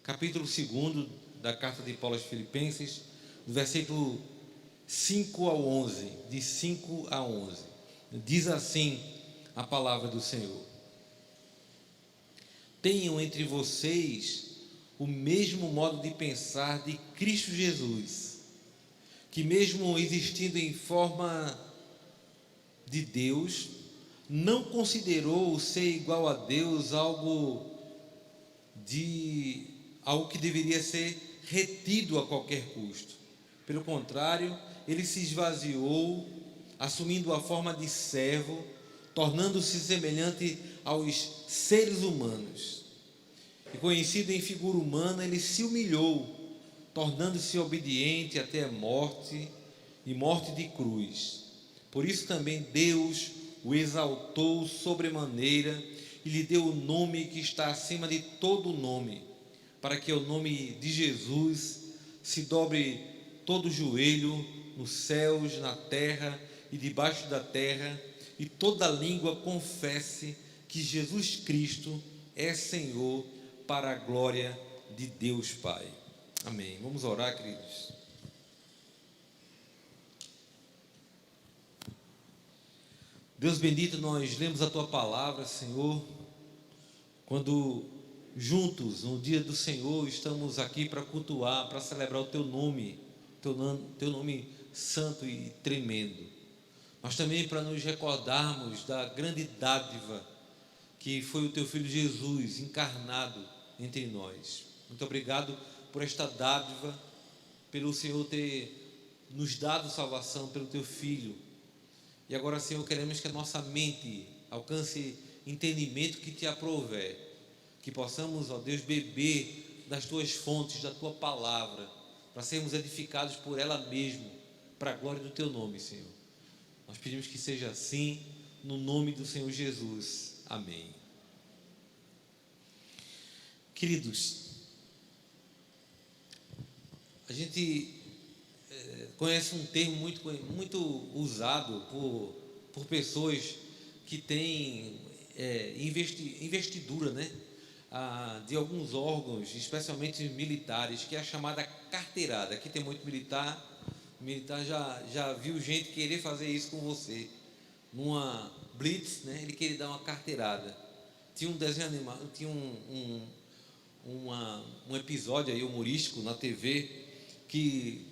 capítulo 2 da carta de Paulo aos Filipenses, do versículo 5 ao 11, de 5 a 11. Diz assim a palavra do Senhor: tenham entre vocês o mesmo modo de pensar de Cristo Jesus, que mesmo existindo em forma de Deus, não considerou o ser igual a Deus algo que deveria ser retido a qualquer custo. Pelo contrário, ele se esvaziou, assumindo a forma de servo, tornando-se semelhante aos seres humanos. E conhecido em figura humana, ele se humilhou, tornando-se obediente até a morte, e morte de cruz. Por isso também Deus o exaltou sobremaneira e lhe deu o nome que está acima de todo nome, para que ao nome de Jesus se dobre todo joelho nos céus, na terra e debaixo da terra, e toda língua confesse que Jesus Cristo é Senhor, para a glória de Deus Pai. Amém. Vamos orar, queridos. Deus bendito, nós lemos a Tua palavra, Senhor, quando juntos, no dia do Senhor, estamos aqui para cultuar, para celebrar o Teu nome santo e tremendo, mas também para nos recordarmos da grande dádiva que foi o Teu Filho Jesus encarnado entre nós. Muito obrigado por esta dádiva, pelo Senhor ter nos dado salvação pelo Teu Filho. E agora, Senhor, queremos que a nossa mente alcance entendimento que Te aprouver, que possamos, ó Deus, beber das Tuas fontes, da Tua palavra, para sermos edificados por ela mesmo, para a glória do Teu nome, Senhor. Nós pedimos que seja assim, no nome do Senhor Jesus. Amém. Queridos, a gente conhece um termo muito usado por pessoas que têm investidura, né? De alguns órgãos, especialmente militares, que é a chamada carteirada. Aqui tem muito militar já viu gente querer fazer isso com você, numa blitz, né? Ele queria dar uma carteirada. Tinha um desenho animado, tinha um episódio aí humorístico na TV, que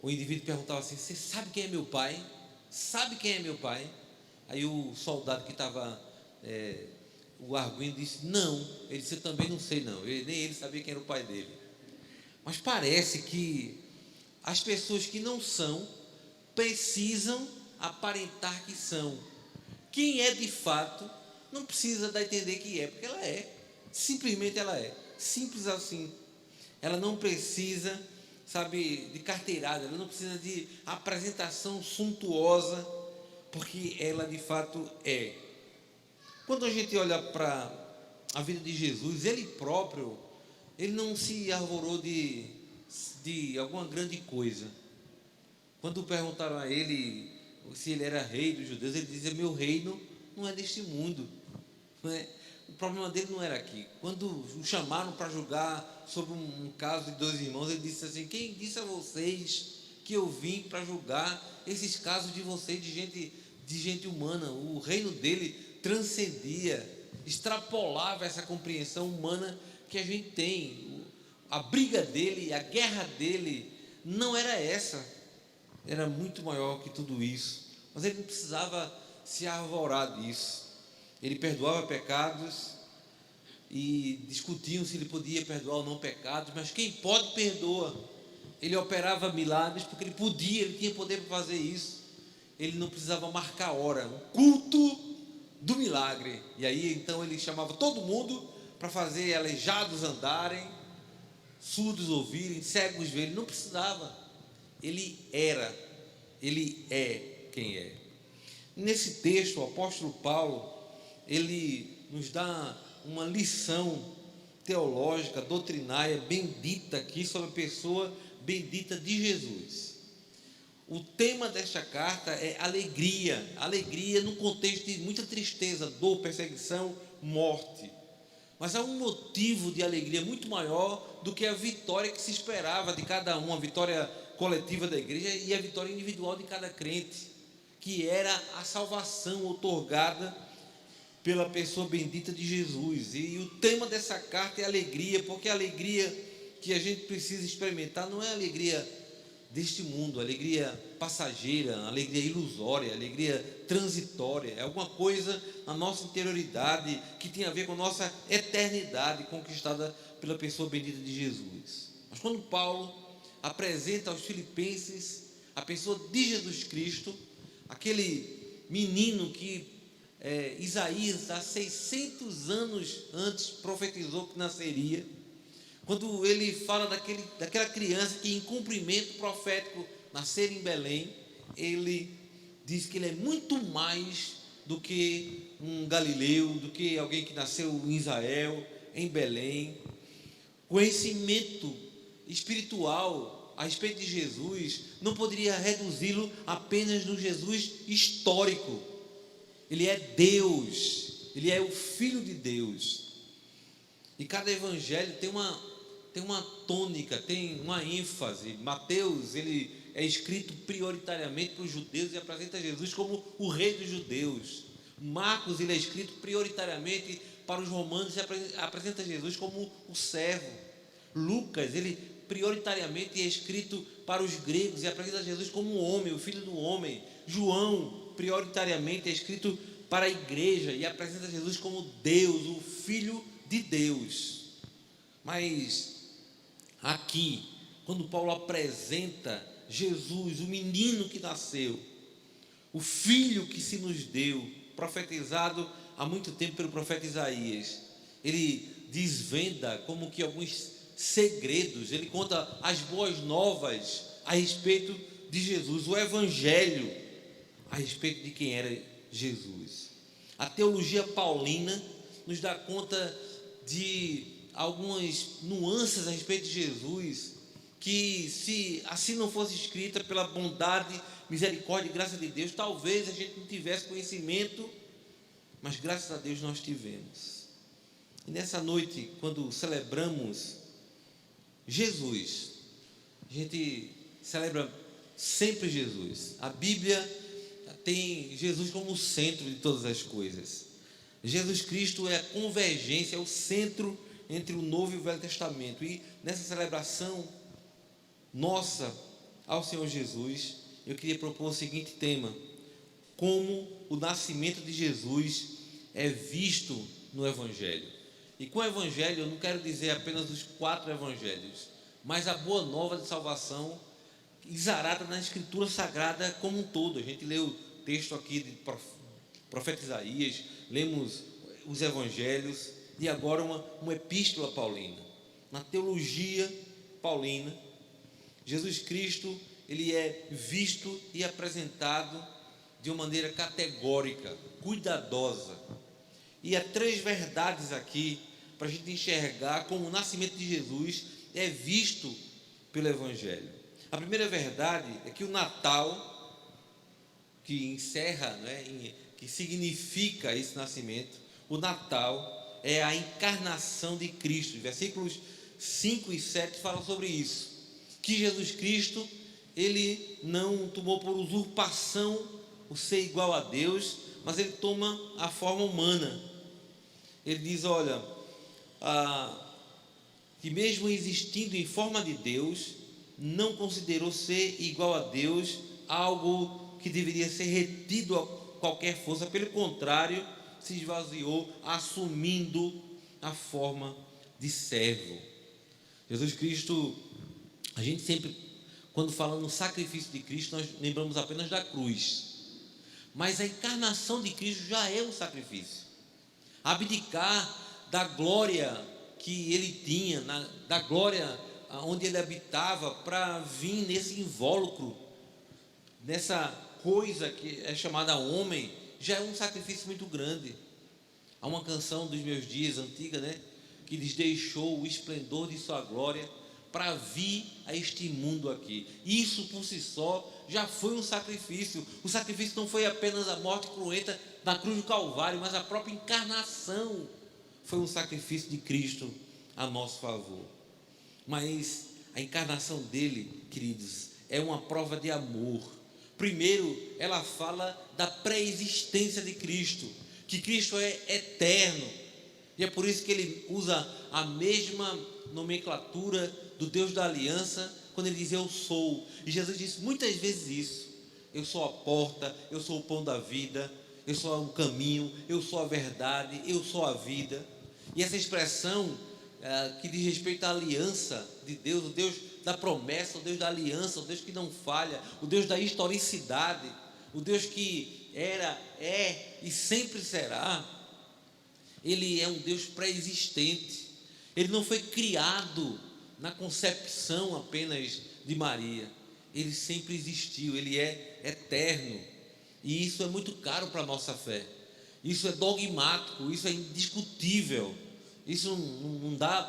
o indivíduo perguntava assim: você sabe quem é meu pai? Sabe quem é meu pai? Aí o soldado que estava o arguindo disse: não. Ele disse: eu também não sei não. Nem ele sabia quem era o pai dele. Mas parece que as pessoas que não são precisam aparentar que são. Quem é de fato não precisa dar a entender que é, porque ela é. Simplesmente ela é. Simples assim. Ela não precisa, sabe, de carteirada, ela não precisa de apresentação suntuosa, porque ela de fato é. Quando a gente olha para a vida de Jesus, ele próprio, ele não se arvorou de alguma grande coisa. Quando perguntaram a ele se ele era rei dos judeus, ele dizia: meu reino não é deste mundo, não é? O problema dele não era aqui. Quando o chamaram para julgar sobre um caso de dois irmãos, ele disse assim: quem disse a vocês que eu vim para julgar esses casos de vocês, de gente humana? O reino dele transcendia, extrapolava essa compreensão humana que a gente tem. A briga dele, a guerra dele não era essa, era muito maior que tudo isso. Mas ele não precisava se arvorar disso. Ele perdoava pecados e discutiam se ele podia perdoar ou não pecados, mas quem pode, perdoa. Ele operava milagres porque ele podia, ele tinha poder para fazer isso. Ele não precisava marcar hora, o culto do milagre. E aí então ele chamava todo mundo para fazer aleijados andarem, surdos ouvirem, cegos verem. Não precisava. Ele é quem é. Nesse texto, o apóstolo Paulo, ele nos dá uma lição teológica, doutrinária, bendita aqui, sobre a pessoa bendita de Jesus. O tema desta carta é alegria no contexto de muita tristeza, dor, perseguição, morte. Mas há um motivo de alegria muito maior do que a vitória que se esperava de cada um, a vitória coletiva da igreja e a vitória individual de cada crente, que era a salvação outorgada pela pessoa bendita de Jesus. E o tema dessa carta é alegria, porque a alegria que a gente precisa experimentar não é a alegria deste mundo, a alegria passageira, a alegria ilusória, a alegria transitória, é alguma coisa na nossa interioridade que tem a ver com a nossa eternidade conquistada pela pessoa bendita de Jesus. Mas quando Paulo apresenta aos filipenses a pessoa de Jesus Cristo, aquele menino que Isaías há 600 anos antes profetizou que nasceria, quando ele fala daquela criança que em cumprimento profético nascer em Belém, ele diz que ele é muito mais do que um galileu, do que alguém que nasceu em Israel, em Belém. Conhecimento espiritual a respeito de Jesus não poderia reduzi-lo apenas no Jesus histórico. Ele é Deus, ele é o Filho de Deus. E cada evangelho tem uma tônica, tem uma ênfase. Mateus, ele é escrito prioritariamente para os judeus e apresenta Jesus como o rei dos judeus. Marcos, ele é escrito prioritariamente para os romanos e apresenta Jesus como o servo. Lucas, ele prioritariamente é escrito para os gregos e apresenta Jesus como o homem, o filho do homem. João, prioritariamente é escrito para a igreja e apresenta Jesus como Deus, o Filho de Deus. Mas aqui, quando Paulo apresenta Jesus, o menino que nasceu, o filho que se nos deu, profetizado há muito tempo pelo profeta Isaías, ele desvenda como que alguns segredos, ele conta as boas novas a respeito de Jesus, o evangelho a respeito de quem era Jesus. A teologia paulina nos dá conta de algumas nuances a respeito de Jesus, que se assim não fosse escrita pela bondade, misericórdia e graça de Deus, talvez a gente não tivesse conhecimento, mas graças a Deus nós tivemos. E nessa noite, quando celebramos Jesus, a gente celebra sempre Jesus. A Bíblia tem Jesus como o centro de todas as coisas. Jesus Cristo é a convergência, é o centro entre o Novo e o Velho Testamento. E nessa celebração nossa ao Senhor Jesus, eu queria propor o seguinte tema: como o nascimento de Jesus é visto no Evangelho. E com o Evangelho eu não quero dizer apenas os 4 Evangelhos, mas a boa nova de salvação exarada na Escritura Sagrada como um todo. A gente leu o texto aqui de profeta Isaías, lemos os Evangelhos e agora uma epístola paulina. Na teologia paulina, Jesus Cristo, ele é visto e apresentado de uma maneira categórica, cuidadosa. E há 3 verdades aqui para a gente enxergar como o nascimento de Jesus é visto pelo Evangelho. A primeira verdade é que o Natal, que encerra, que significa esse nascimento, o Natal é a encarnação de Cristo. Versículos 5 e 7 falam sobre isso, que Jesus Cristo, ele não tomou por usurpação o ser igual a Deus, mas ele toma a forma humana. Ele diz, olha, que mesmo existindo em forma de Deus, não considerou ser igual a Deus algo que deveria ser retido a qualquer força. Pelo contrário, se esvaziou, assumindo a forma de servo. Jesus Cristo, a gente sempre, quando fala no sacrifício de Cristo, nós lembramos apenas da cruz, mas a encarnação de Cristo já é um sacrifício. Abdicar da glória que ele tinha, da glória onde ele habitava, para vir nesse invólucro, nessa coisa que é chamada homem, já é um sacrifício muito grande. Há uma canção dos meus dias, antiga, que lhes deixou o esplendor de sua glória para vir a este mundo aqui. Isso por si só já foi um sacrifício. O sacrifício não foi apenas a morte cruenta na cruz do Calvário, mas a própria encarnação foi um sacrifício de Cristo a nosso favor. Mas a encarnação dele, queridos, é uma prova de amor. Primeiro, ela fala da pré-existência de Cristo, que Cristo é eterno, e é por isso que ele usa a mesma nomenclatura do Deus da aliança, quando ele diz eu sou. E Jesus disse muitas vezes isso: eu sou a porta, eu sou o pão da vida, eu sou o caminho, eu sou a verdade, eu sou a vida. E essa expressão que diz respeito à aliança de Deus, o Deus da promessa, o Deus da aliança, o Deus que não falha, o Deus da historicidade, o Deus que era, é e sempre será. Ele é um Deus pré-existente. Ele não foi criado na concepção apenas de Maria. Ele sempre existiu, ele é eterno. E isso é muito caro para a nossa fé. Isso é dogmático, isso é indiscutível. Isso não dá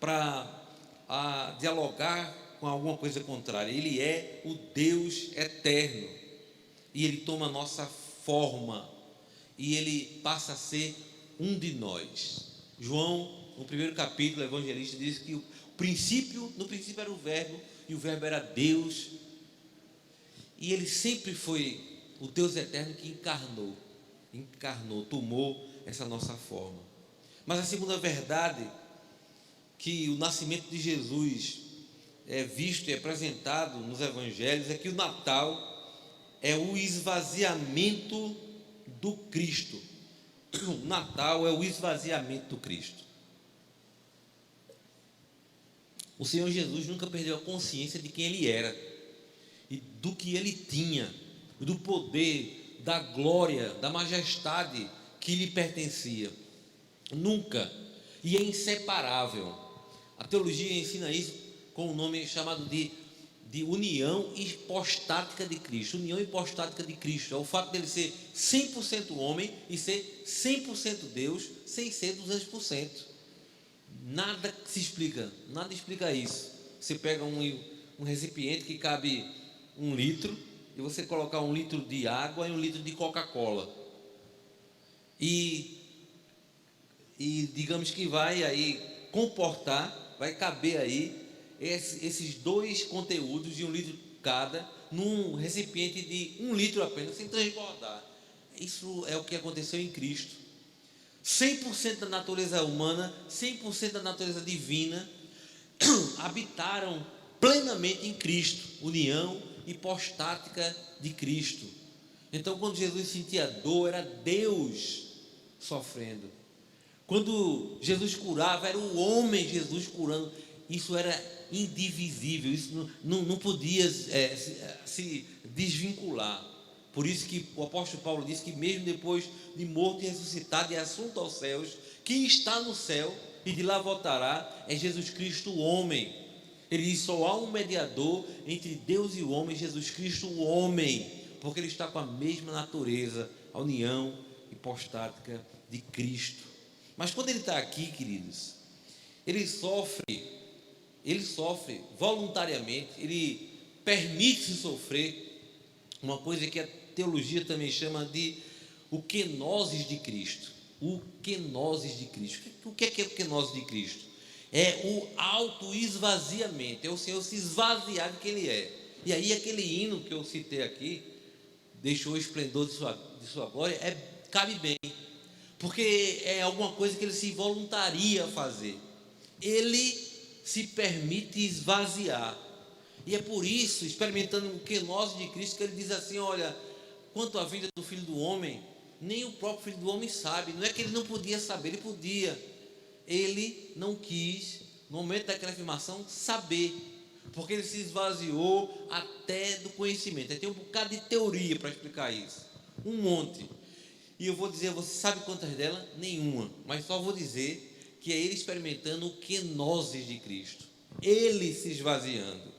para dialogar com alguma coisa contrária. Ele é o Deus eterno. E ele toma a nossa forma. E ele passa a ser um de nós. João, no primeiro capítulo, o evangelista diz que no princípio era o verbo, e o verbo era Deus. E ele sempre foi o Deus eterno que encarnou, tomou essa nossa forma. Mas a segunda verdade, que o nascimento de Jesus é visto e apresentado nos evangelhos, é que o Natal é o esvaziamento do Cristo. O Natal é o esvaziamento do Cristo. O Senhor Jesus nunca perdeu a consciência de quem Ele era e do que Ele tinha, do poder, da glória, da majestade que lhe pertencia. Nunca. E é inseparável. A teologia ensina isso com um nome chamado de união hipostática de Cristo. União hipostática de Cristo é o fato dele ser 100% homem e ser 100% Deus, sem ser 200%. Nada se explica, nada explica isso. Você pega um recipiente que cabe 1 litro, e você colocar 1 litro de água e 1 litro de Coca-Cola, e digamos que vai aí comportar, vai caber aí esses dois conteúdos de 1 litro cada, num recipiente de 1 litro apenas, sem transbordar. Isso é o que aconteceu em Cristo. 100% da natureza humana, 100% da natureza divina habitaram plenamente em Cristo, união hipostática de Cristo. Então, quando Jesus sentia dor, era Deus sofrendo. Quando Jesus curava, era o homem Jesus curando. Isso era indivisível, isso não podia se desvincular. Por isso que o apóstolo Paulo diz que mesmo depois de morto e ressuscitado e assunto aos céus, quem está no céu e de lá voltará é Jesus Cristo o homem. Ele diz: só há um mediador entre Deus e o homem, Jesus Cristo o homem, porque ele está com a mesma natureza, a união hipostática de Cristo. Mas quando ele está aqui, queridos, ele sofre voluntariamente, ele permite-se sofrer, uma coisa que a teologia também chama de o kenosis de Cristo. O kenosis de Cristo. O que é o kenosis de Cristo? É o auto-esvaziamento, é o Senhor se esvaziar de quem Ele é. E aí aquele hino que eu citei aqui, deixou o esplendor de sua glória, cabe bem, porque é alguma coisa que Ele se voluntaria a fazer. Ele se permite esvaziar. E é por isso, experimentando o kenosis de Cristo, que ele diz assim: olha, quanto à vida do Filho do Homem, nem o próprio Filho do Homem sabe. Não é que ele não podia saber, ele podia. Ele não quis, no momento daquela afirmação, saber, porque ele se esvaziou até do conhecimento. Tem um bocado de teoria para explicar isso, um monte. E eu vou dizer, você sabe quantas delas? Nenhuma, mas só vou dizer que é ele experimentando o kenosis de Cristo, ele se esvaziando.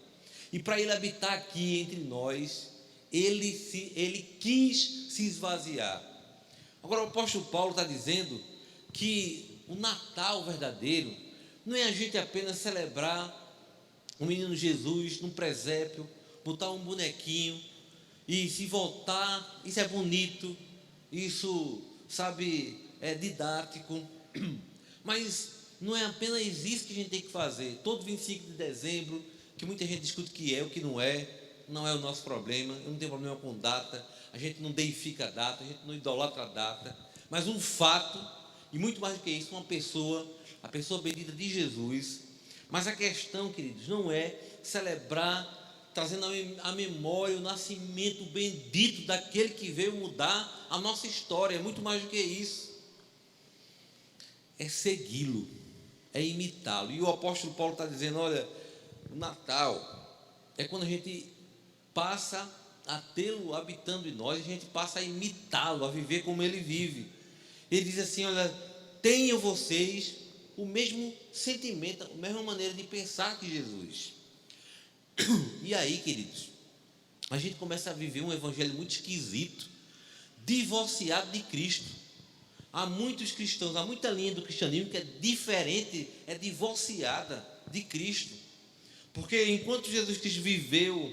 E para ele habitar aqui entre nós, ele quis se esvaziar. Agora o apóstolo Paulo está dizendo que o Natal verdadeiro não é a gente apenas celebrar o menino Jesus num presépio, botar um bonequinho e se voltar. Isso é bonito, isso, sabe, é didático, Mas não é apenas isso que a gente tem que fazer. Todo 25 de dezembro, que muita gente discute que é, o que não é o nosso problema. Eu não tenho problema com data, a gente não deifica a data, a gente não idolatra a data. Mas um fato, e muito mais do que isso, a pessoa bendita de Jesus. Mas a questão, queridos, não é celebrar trazendo à memória o nascimento bendito daquele que veio mudar a nossa história. É muito mais do que isso. É segui-lo, é imitá-lo. E o apóstolo Paulo está dizendo, olha, o Natal é quando a gente passa a tê-lo habitando em nós, a gente passa a imitá-lo, a viver como ele vive. Ele diz assim, olha, tenham vocês o mesmo sentimento, a mesma maneira de pensar que Jesus. E aí, queridos, a gente começa a viver um evangelho muito esquisito, divorciado de Cristo. Há muitos cristãos, há muita linha do cristianismo que é diferente, é divorciada de Cristo. Porque enquanto Jesus Cristo viveu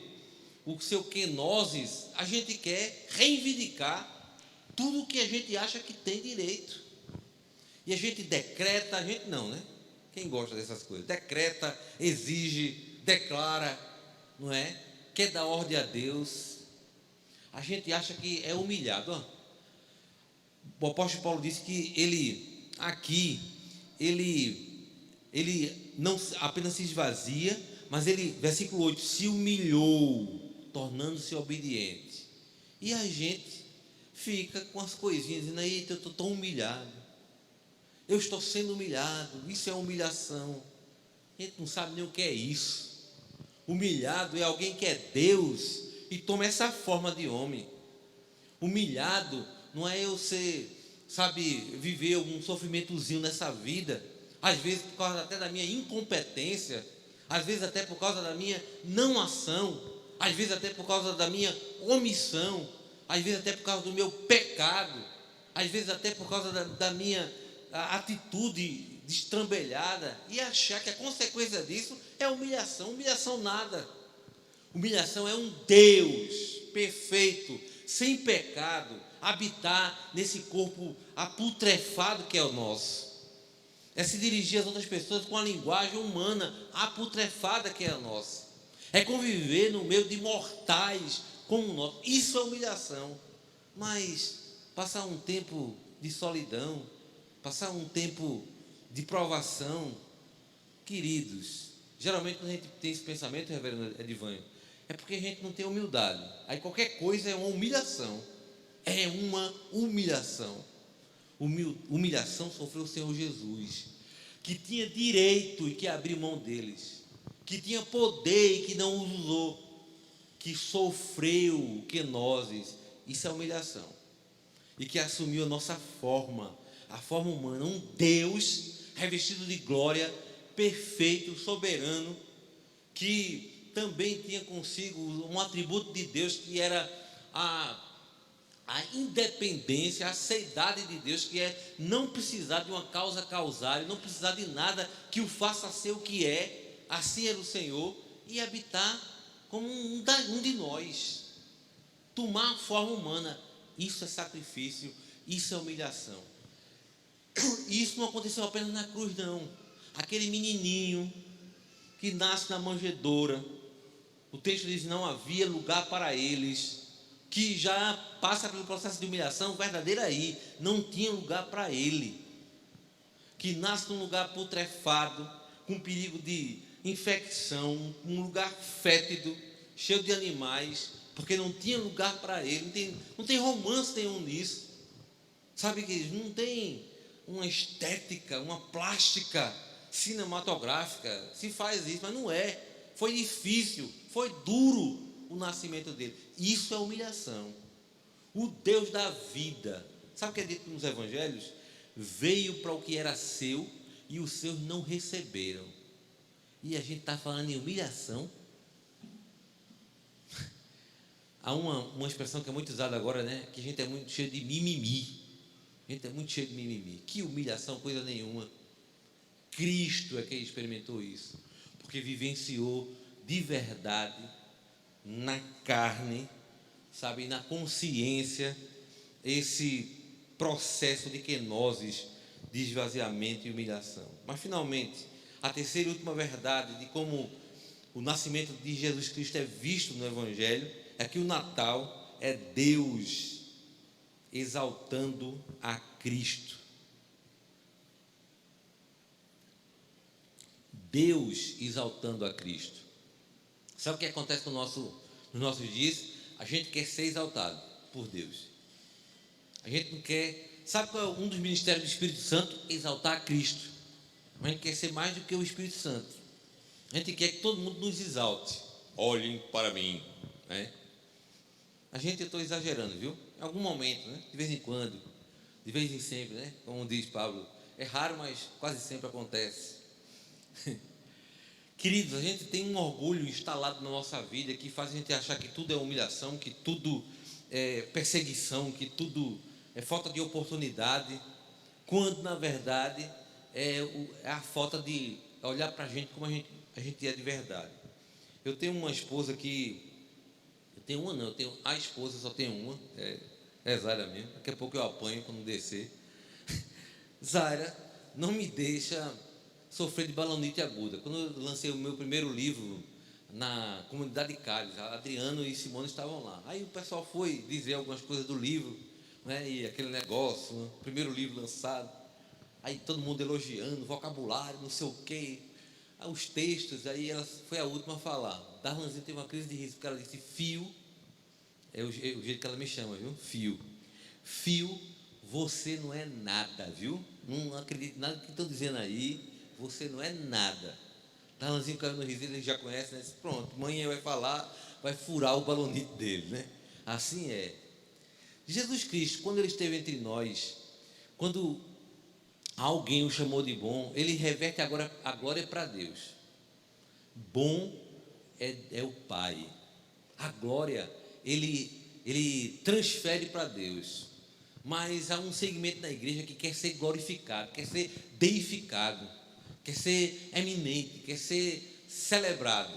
o seu kenosis, a gente quer reivindicar tudo o que a gente acha que tem direito. E a gente decreta, a gente não, né? Quem gosta dessas coisas? Decreta, exige, declara, não é? Quer dar ordem a Deus. A gente acha que é humilhado. O apóstolo Paulo disse que ele não apenas se esvazia, mas ele, versículo 8, se humilhou, tornando-se obediente. E a gente fica com as coisinhas, dizendo, eita, eu estou tão humilhado, eu estou sendo humilhado, isso é humilhação. A gente não sabe nem o que é isso. Humilhado é alguém que é Deus e toma essa forma de homem. Humilhado não é eu ser, viver um sofrimentozinho nessa vida, às vezes por causa até da minha incompetência, às vezes até por causa da minha não ação, às vezes até por causa da minha omissão, às vezes até por causa do meu pecado, às vezes até por causa da minha atitude destrambelhada, e achar que a consequência disso é humilhação. Humilhação nada. Humilhação é um Deus perfeito, sem pecado, habitar nesse corpo aputrefado que é o nosso. É se dirigir às outras pessoas com a linguagem humana aputrefada que é a nossa. É conviver no meio de mortais como nós. Isso é humilhação. Mas passar um tempo de solidão, passar um tempo de provação, queridos, geralmente quando a gente tem esse pensamento, reverendo Edivanho, é porque a gente não tem humildade. Aí qualquer coisa é uma humilhação. É uma humilhação. Humilhação sofreu o Senhor Jesus, que tinha direito e que abriu mão deles, que tinha poder e que não os usou, que sofreu kenosis. Isso é humilhação. E que assumiu a nossa forma, a forma humana, um Deus revestido de glória, perfeito, soberano, que também tinha consigo um atributo de Deus, que era a independência, a seidade de Deus, que é não precisar de uma causa causária, não precisar de nada que o faça ser o que é. Assim era o Senhor, e habitar como um de nós, tomar a forma humana. Isso é sacrifício, isso é humilhação. E isso não aconteceu apenas na cruz, não. Aquele menininho que nasce na manjedoura, o texto diz, não havia lugar para eles, que já passa pelo processo de humilhação verdadeira aí, não tinha lugar para ele, que nasce num lugar putrefado, com perigo de infecção, um lugar fétido, cheio de animais, porque não tinha lugar para ele. Não tem romance nenhum nisso, sabe, que não tem uma estética, uma plástica cinematográfica, se faz isso, mas não é. Foi difícil, foi duro o nascimento dele. Isso é humilhação. O Deus da vida, sabe o que é dito nos evangelhos? Veio para o que era seu e os seus não receberam. E a gente está falando em humilhação. Há uma expressão que é muito usada agora, né? Que a gente é muito cheio de mimimi. A gente é muito cheio de mimimi. Que humilhação, coisa nenhuma. Cristo é quem experimentou isso, porque vivenciou de verdade, na carne, sabe, na consciência, esse processo de kenosis, de esvaziamento e humilhação. Mas, finalmente, a terceira e última verdade de como o nascimento de Jesus Cristo é visto no Evangelho é que o Natal é Deus exaltando a Cristo. Deus exaltando a Cristo. Sabe o que acontece nos nossos dias? A gente quer ser exaltado por Deus. A gente não quer. Sabe qual é um dos ministérios do Espírito Santo? Exaltar a Cristo. A gente quer ser mais do que o Espírito Santo. A gente quer que todo mundo nos exalte. Olhem para mim, né? A gente, eu estou exagerando, viu? Em algum momento, né? De vez em quando, de vez em sempre, né? Como diz Pablo, é raro, mas quase sempre acontece. Queridos, a gente tem um orgulho instalado na nossa vida que faz a gente achar que tudo é humilhação, que tudo é perseguição, que tudo é falta de oportunidade, quando na verdade é a falta de olhar para a gente como a gente é de verdade. Eu tenho uma esposa que. Eu tenho a esposa, só tenho uma, é Zaira mesmo. Daqui a pouco eu apanho quando descer. Zaira não me deixa sofrer de balonite aguda. Quando eu lancei o meu primeiro livro na comunidade de Cáliz, Adriano e Simone estavam lá. Aí o pessoal foi dizer algumas coisas do livro, né? E aquele negócio, né? Primeiro livro lançado. Aí todo mundo elogiando, vocabulário, não sei o quê. Aí os textos, aí ela foi a última a falar. Darlanzinha teve uma crise de riso, porque ela disse: Fio, é o jeito que ela me chama, viu? Fio, você não é nada, viu? Não acredito em nada que estão dizendo aí, você não é nada. Darlanzinho caiu no riso, ele já conhece, né? Disse, pronto, amanhã vai falar, vai furar o balonite dele, né? Assim é. Jesus Cristo, quando ele esteve entre nós, quando alguém o chamou de bom, ele reverte agora a glória para Deus. Bom é o Pai. A glória ele transfere para Deus. Mas há um segmento da igreja que quer ser glorificado, quer ser deificado, quer ser eminente, quer ser celebrado.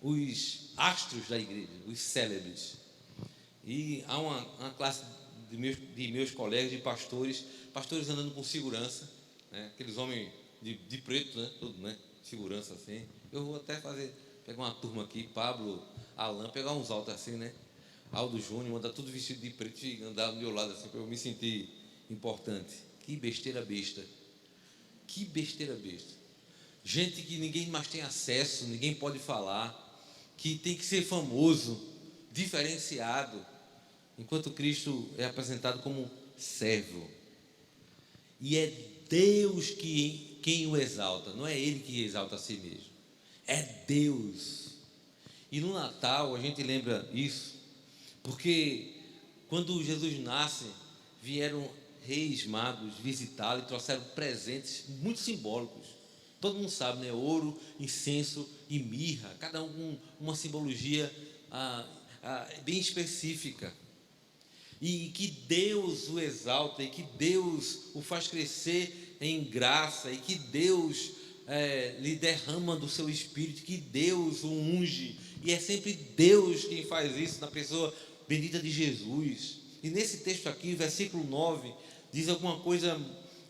Os astros da igreja, os célebres. E há uma classe de meus colegas, de pastores andando com segurança, né? Aqueles homens de preto, né? Tudo, né? Segurança assim. Eu vou até pegar uma turma aqui, Pablo, Alain, pegar uns altos assim, né? Aldo Júnior, mandar tudo vestido de preto e andar do meu lado assim, para eu me sentir importante. Que besteira besta. Que besteira besta. Gente que ninguém mais tem acesso, ninguém pode falar, que tem que ser famoso, diferenciado, enquanto Cristo é apresentado como servo. E é Deus quem o exalta, não é Ele que exalta a si mesmo, é Deus. E no Natal a gente lembra isso, porque quando Jesus nasce, vieram reis magos visitá-lo e trouxeram presentes muito simbólicos. Todo mundo sabe, né? Ouro, incenso e mirra, cada um uma simbologia bem específica. E que Deus o exalta, e que Deus o faz crescer em graça, e que Deus lhe derrama do seu espírito, que Deus o unge, e é sempre Deus quem faz isso na pessoa bendita de Jesus. E nesse texto aqui, versículo 9, diz alguma coisa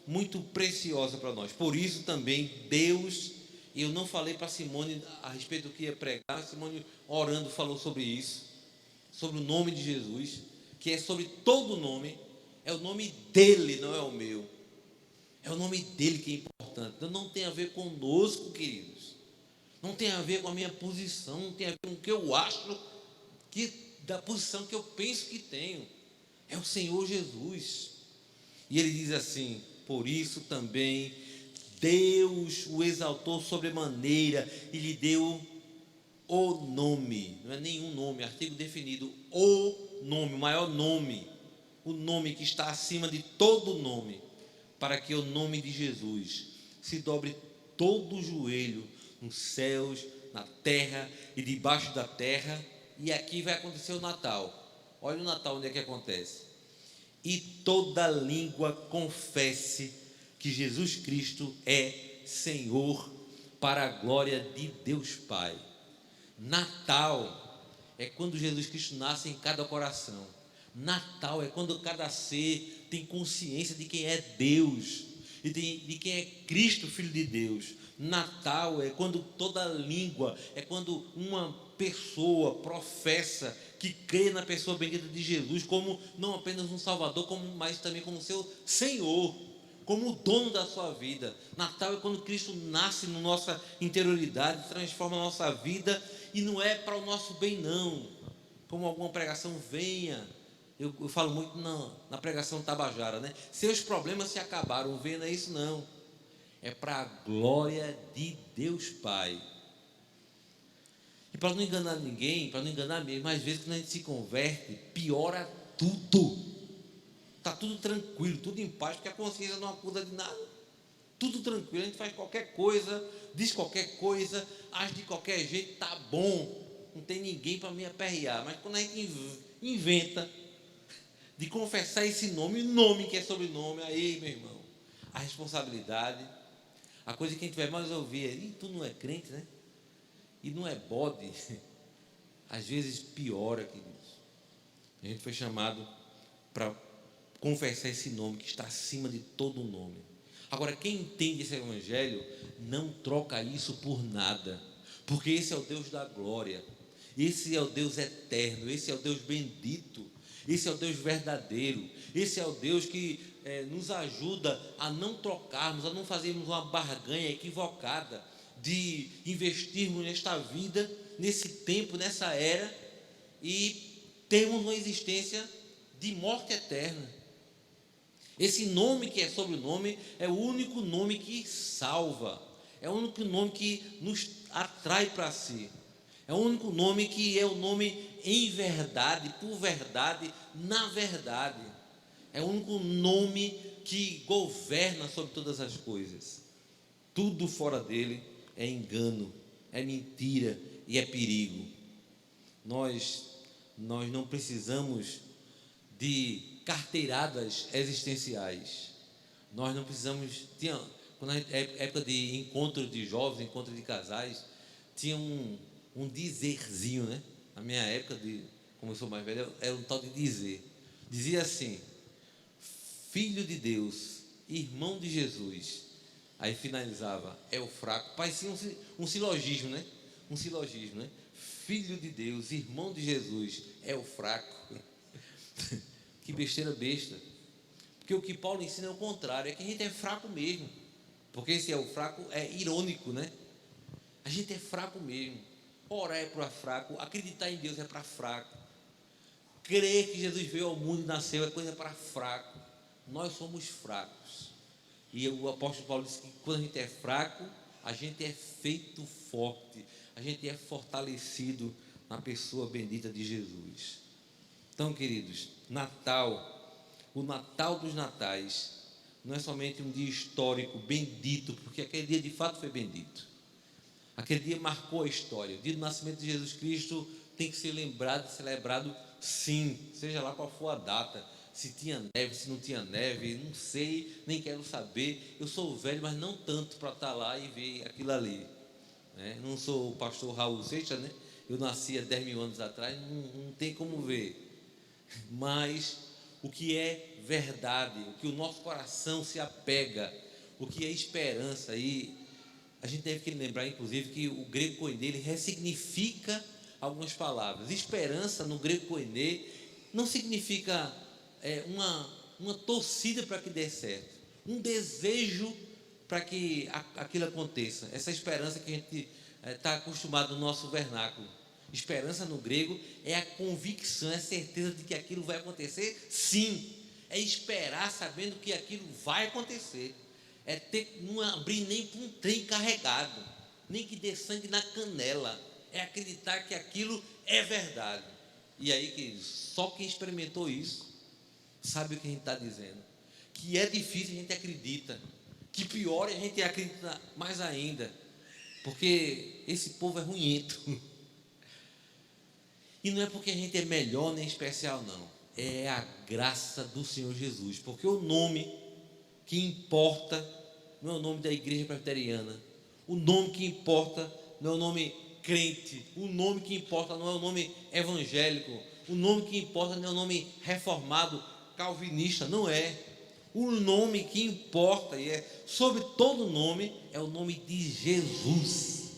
muito preciosa para nós. Por isso também Deus, e eu não falei para Simone a respeito do que ia pregar, Simone orando falou sobre isso, sobre o nome de Jesus, que é sobre todo nome, é o nome dele, não é o meu, é o nome dele que é importante. Então não tem a ver conosco, queridos, não tem a ver com a minha posição, não tem a ver com o que eu acho, da posição que eu penso que tenho, é o Senhor Jesus. E ele diz assim: por isso também Deus o exaltou sobremaneira e lhe deu o nome, não é nenhum nome, artigo definido, o nome, o maior nome, o nome que está acima de todo nome, para que o nome de Jesus se dobre todo o joelho nos céus, na terra e debaixo da terra. E aqui vai acontecer o Natal. Olha o Natal onde é que acontece. E toda língua confesse que Jesus Cristo é Senhor, para a glória de Deus Pai. Natal é quando Jesus Cristo nasce em cada coração. Natal é quando cada ser tem consciência de quem é Deus. e de quem é Cristo, Filho de Deus. Natal é quando toda língua, é quando uma pessoa professa que crê na pessoa bendita de Jesus como não apenas um Salvador, mas também como seu Senhor, como o dono da sua vida. Natal é quando Cristo nasce na nossa interioridade, transforma a nossa vida, e não é para o nosso bem não, como alguma pregação venha. Eu falo muito na pregação tabajara, né? Seus problemas se acabaram, vendo é isso não. É para a glória de Deus Pai. E para não enganar ninguém, para não enganar mesmo, às vezes quando a gente se converte, piora tudo. Está tudo tranquilo, tudo em paz, porque a consciência não acusa de nada. Tudo tranquilo, a gente faz qualquer coisa, diz qualquer coisa, age de qualquer jeito, está bom. Não tem ninguém para me aperrear. Mas quando a gente inventa de confessar esse nome, o nome que é sobrenome, aí, meu irmão, a responsabilidade, a coisa que a gente vai mais ouvir é: tu não é crente, né? E não é bode. Às vezes piora, queridos. A gente foi chamado para confessar esse nome que está acima de todo nome. Agora, quem entende esse evangelho não troca isso por nada, porque esse é o Deus da glória, esse é o Deus eterno, esse é o Deus bendito, esse é o Deus verdadeiro, esse é o Deus que nos ajuda a não trocarmos, a não fazermos uma barganha equivocada de investirmos nesta vida, nesse tempo, nessa era, e termos uma existência de morte eterna. Esse nome que é sobrenome é o único nome que salva, é o único nome que nos atrai para si, é o único nome que é o nome em verdade, por verdade, na verdade. É o único nome que governa sobre todas as coisas. Tudo fora dele é engano, é mentira e é perigo. Nós não precisamos de carteiradas existenciais. Nós não precisamos. Quando época de encontro de jovens, encontro de casais, tinha um dizerzinho, né? Na minha época, como eu sou mais velho, era um tal de dizer. Dizia assim: Filho de Deus, irmão de Jesus. Aí finalizava: é o fraco. Parecia um silogismo, né? Um silogismo, né? Filho de Deus, irmão de Jesus, é o fraco. Que besteira besta. Porque o que Paulo ensina é o contrário, é que a gente é fraco mesmo. Porque esse é o fraco, é irônico, né? A gente é fraco mesmo. Orar é para fraco, acreditar em Deus é para fraco, crer que Jesus veio ao mundo e nasceu é coisa para fraco. Nós somos fracos. E o apóstolo Paulo disse que quando a gente é fraco, a gente é feito forte, a gente é fortalecido na pessoa bendita de Jesus. Então, queridos, Natal, o Natal dos natais, não é somente um dia histórico bendito, porque aquele dia de fato foi bendito. Aquele dia marcou a história. O dia do nascimento de Jesus Cristo tem que ser lembrado, celebrado, sim, seja lá qual for a data. Se tinha neve, se não tinha neve, não sei, nem quero saber. Eu sou velho, mas não tanto para estar lá e ver aquilo ali, né? Não sou o pastor Raul Seixas, né? Eu nasci há 10 mil anos atrás, não tem como ver. Mas o que é verdade, o que o nosso coração se apega, o que é esperança. E a gente deve que lembrar, inclusive, que o grego koiné, ele ressignifica algumas palavras. Esperança no grego koiné não significa uma torcida para que dê certo, um desejo para que aquilo aconteça. Essa esperança que a gente está acostumado no nosso vernáculo. Esperança no grego é a convicção, é a certeza de que aquilo vai acontecer, sim. É esperar sabendo que aquilo vai acontecer. É não abrir nem para um trem carregado, nem que dê sangue na canela. É acreditar que aquilo é verdade. E aí, queridos, só quem experimentou isso sabe o que a gente está dizendo. Que é difícil, a gente acredita. Que pior, a gente acredita mais ainda. Porque esse povo é ruimento. E não é porque a gente é melhor nem especial, não. É a graça do Senhor Jesus. Porque o nome que importa não é o nome da igreja presbiteriana. O nome que importa não é o nome crente. O nome que importa não é o nome evangélico. O nome que importa não é o nome reformado, calvinista. Não é. O nome que importa e é sobre todo nome é o nome de Jesus.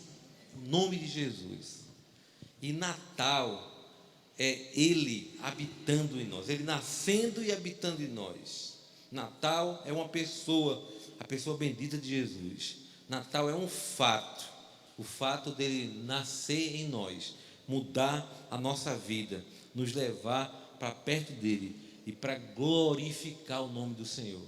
O nome de Jesus. E Natal é Ele habitando em nós, Ele nascendo e habitando em nós. Natal é uma pessoa, a pessoa bendita de Jesus. Natal é um fato, o fato dele nascer em nós, mudar a nossa vida, nos levar para perto dele e para glorificar o nome do Senhor.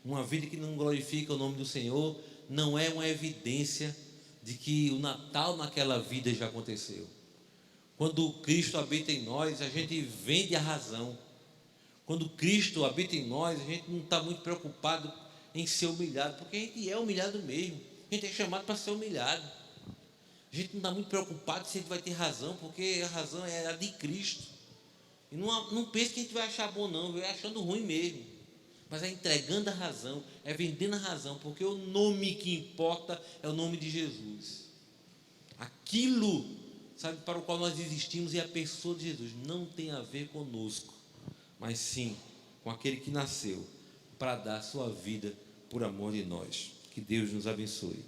Uma vida que não glorifica o nome do Senhor não é uma evidência de que o Natal naquela vida já aconteceu. Quando Cristo habita em nós, a gente vende a razão. Quando Cristo habita em nós, a gente não está muito preocupado em ser humilhado, porque a gente é humilhado mesmo. A gente é chamado para ser humilhado. A gente não está muito preocupado se a gente vai ter razão, porque a razão é a de Cristo. E não pense que a gente vai achar bom, não, vai achando ruim mesmo. Mas é entregando a razão, é vendendo a razão, porque o nome que importa é o nome de Jesus. Aquilo, sabe, para o qual nós existimos, e a pessoa de Jesus não tem a ver conosco, mas sim com aquele que nasceu para dar a sua vida por amor de nós. Que Deus nos abençoe.